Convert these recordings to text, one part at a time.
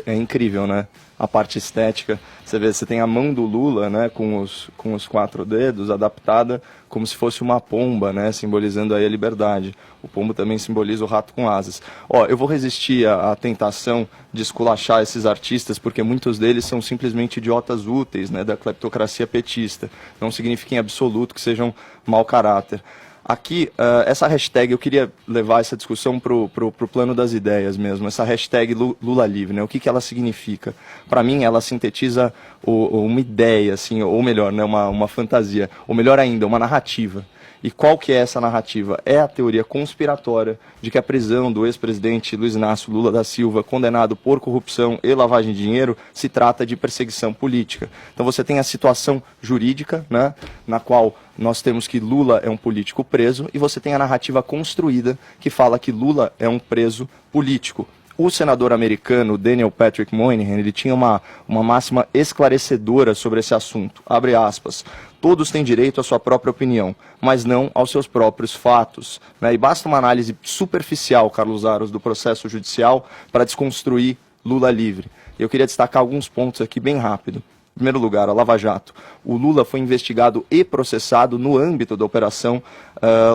É incrível, né? A parte estética. Você vê, você tem a mão do Lula, né, com os 4 dedos, adaptada como se fosse uma pomba, né, simbolizando aí a liberdade. O pombo também simboliza o rato com asas. Ó, eu vou resistir à tentação de esculachar esses artistas, porque muitos deles são simplesmente idiotas úteis, né, da cleptocracia petista. Não significa em absoluto que sejam mau caráter. Aqui, essa hashtag, eu queria levar essa discussão pro plano das ideias mesmo, essa hashtag Lula Livre, né? O que ela significa? Para mim, ela sintetiza uma ideia, assim, ou melhor, né, uma fantasia, ou melhor ainda, uma narrativa. E qual que é essa narrativa? É a teoria conspiratória de que a prisão do ex-presidente Luiz Inácio Lula da Silva, condenado por corrupção e lavagem de dinheiro, se trata de perseguição política. Então você tem a situação jurídica, né, na qual nós temos que Lula é um político preso, e você tem a narrativa construída que fala que Lula é um preso político. O senador americano Daniel Patrick Moynihan, ele tinha uma máxima esclarecedora sobre esse assunto. Abre aspas. Todos têm direito à sua própria opinião, mas não aos seus próprios fatos, né? E basta uma análise superficial, Carlos Aros, do processo judicial para desconstruir Lula livre. Eu queria destacar alguns pontos aqui bem rápido. Em primeiro lugar, a Lava Jato. O Lula foi investigado e processado no âmbito da Operação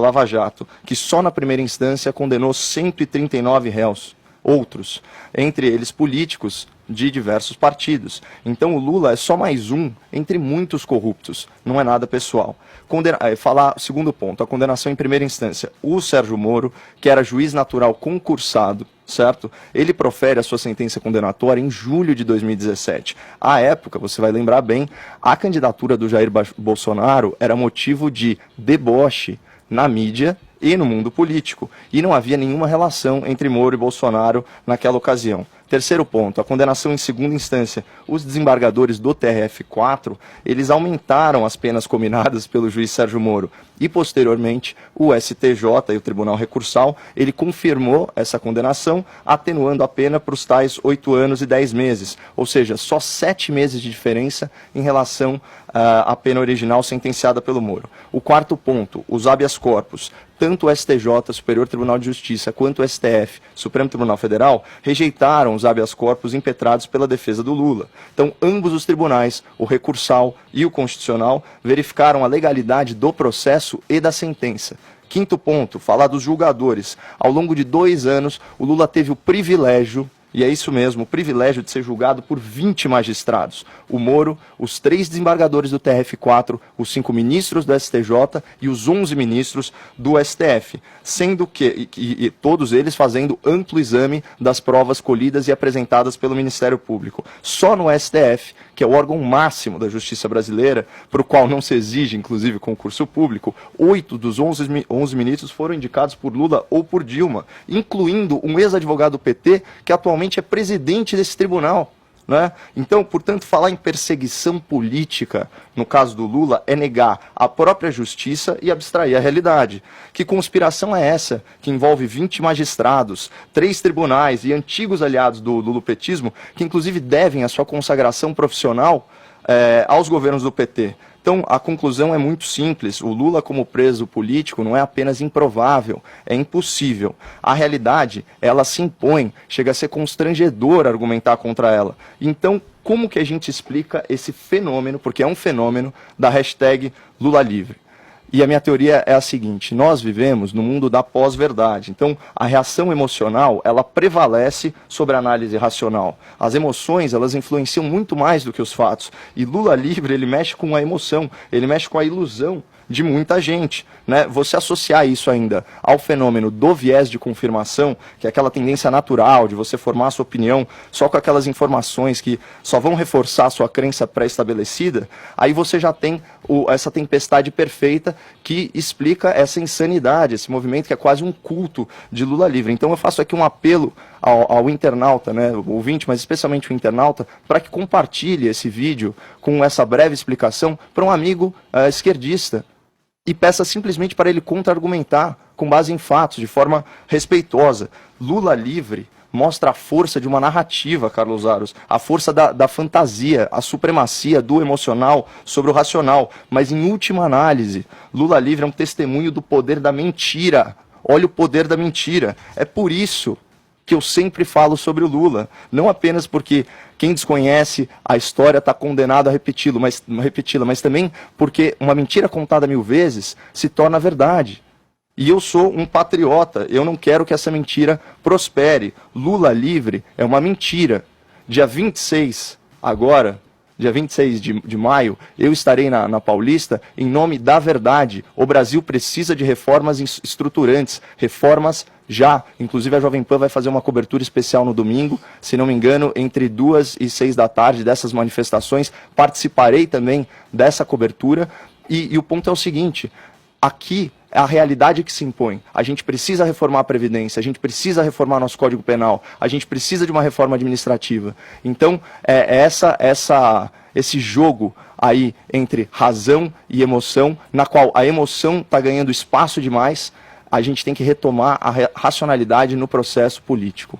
Lava Jato, que só na primeira instância condenou 139 réus. Outros, entre eles políticos de diversos partidos. Então o Lula é só mais um entre muitos corruptos, não é nada pessoal. Segundo ponto, a condenação em primeira instância. O Sérgio Moro, que era juiz natural concursado, certo? Ele profere a sua sentença condenatória em julho de 2017. À época, você vai lembrar bem, a candidatura do Jair Bolsonaro era motivo de deboche na mídia e no mundo político, e não havia nenhuma relação entre Moro e Bolsonaro naquela ocasião. Terceiro ponto, a condenação em segunda instância. Os desembargadores do TRF4, eles aumentaram as penas combinadas pelo juiz Sérgio Moro, e posteriormente o STJ e o Tribunal Recursal, ele confirmou essa condenação, atenuando a pena para os tais 8 anos e 10 meses, ou seja, só 7 meses de diferença em relação à pena original sentenciada pelo Moro. O quarto ponto, os habeas corpus. Tanto o STJ, Superior Tribunal de Justiça, quanto o STF, Supremo Tribunal Federal, rejeitaram os habeas corpus impetrados pela defesa do Lula. Então, ambos os tribunais, o recursal e o constitucional, verificaram a legalidade do processo e da sentença. Quinto ponto, falar dos julgadores. Ao longo de 2 anos, o Lula teve o privilégio, e é isso mesmo, o privilégio de ser julgado por 20 magistrados. O Moro, os 3 desembargadores do TRF4, os 5 ministros do STJ e os 11 ministros do STF, sendo que e todos eles fazendo amplo exame das provas colhidas e apresentadas pelo Ministério Público. Só no STF, que é o órgão máximo da justiça brasileira, para o qual não se exige, inclusive, concurso público, 8 dos 11 ministros foram indicados por Lula ou por Dilma, incluindo um ex-advogado do PT, que atualmente é presidente desse tribunal, né? Então, portanto, falar em perseguição política, no caso do Lula, é negar a própria justiça e abstrair a realidade. Que conspiração é essa que envolve 20 magistrados, 3 tribunais e antigos aliados do lulopetismo, que inclusive devem a sua consagração profissional aos governos do PT? Então, a conclusão é muito simples. O Lula, como preso político, não é apenas improvável, é impossível. A realidade, ela se impõe, chega a ser constrangedor argumentar contra ela. Então, como que a gente explica esse fenômeno, porque é um fenômeno, da hashtag Lula Livre? E a minha teoria é a seguinte: nós vivemos no mundo da pós-verdade. Então, a reação emocional, ela prevalece sobre a análise racional. As emoções, elas influenciam muito mais do que os fatos. E Lula livre, ele mexe com a emoção, ele mexe com a ilusão de muita gente, né? Você associar isso ainda ao fenômeno do viés de confirmação, que é aquela tendência natural de você formar a sua opinião só com aquelas informações que só vão reforçar a sua crença pré-estabelecida, aí você já tem essa tempestade perfeita que explica essa insanidade, esse movimento que é quase um culto de Lula livre. Então eu faço aqui um apelo ao internauta, né, o ouvinte, mas especialmente o internauta, para que compartilhe esse vídeo com essa breve explicação para um amigo esquerdista, e peça simplesmente para ele contra-argumentar com base em fatos, de forma respeitosa. Lula livre mostra a força de uma narrativa, Carlos Aros, a força da fantasia, a supremacia do emocional sobre o racional. Mas, em última análise, Lula livre é um testemunho do poder da mentira. Olha o poder da mentira. É por isso que que eu sempre falo sobre o Lula. Não apenas porque quem desconhece a história está condenado a repeti-la, mas também porque uma mentira contada 1000 vezes se torna verdade. E eu sou um patriota, eu não quero que essa mentira prospere. Lula livre é uma mentira. Dia 26, agora, dia 26 de maio, eu estarei na Paulista em nome da verdade. O Brasil precisa de reformas estruturantes, reformas já. Inclusive a Jovem Pan vai fazer uma cobertura especial no domingo, se não me engano, entre 2 e 6 da tarde dessas manifestações. Participarei também dessa cobertura. E o ponto é o seguinte, aqui é a realidade que se impõe. A gente precisa reformar a Previdência, a gente precisa reformar nosso Código Penal, a gente precisa de uma reforma administrativa. Então, esse jogo aí entre razão e emoção, na qual a emoção está ganhando espaço demais, a gente tem que retomar a racionalidade no processo político.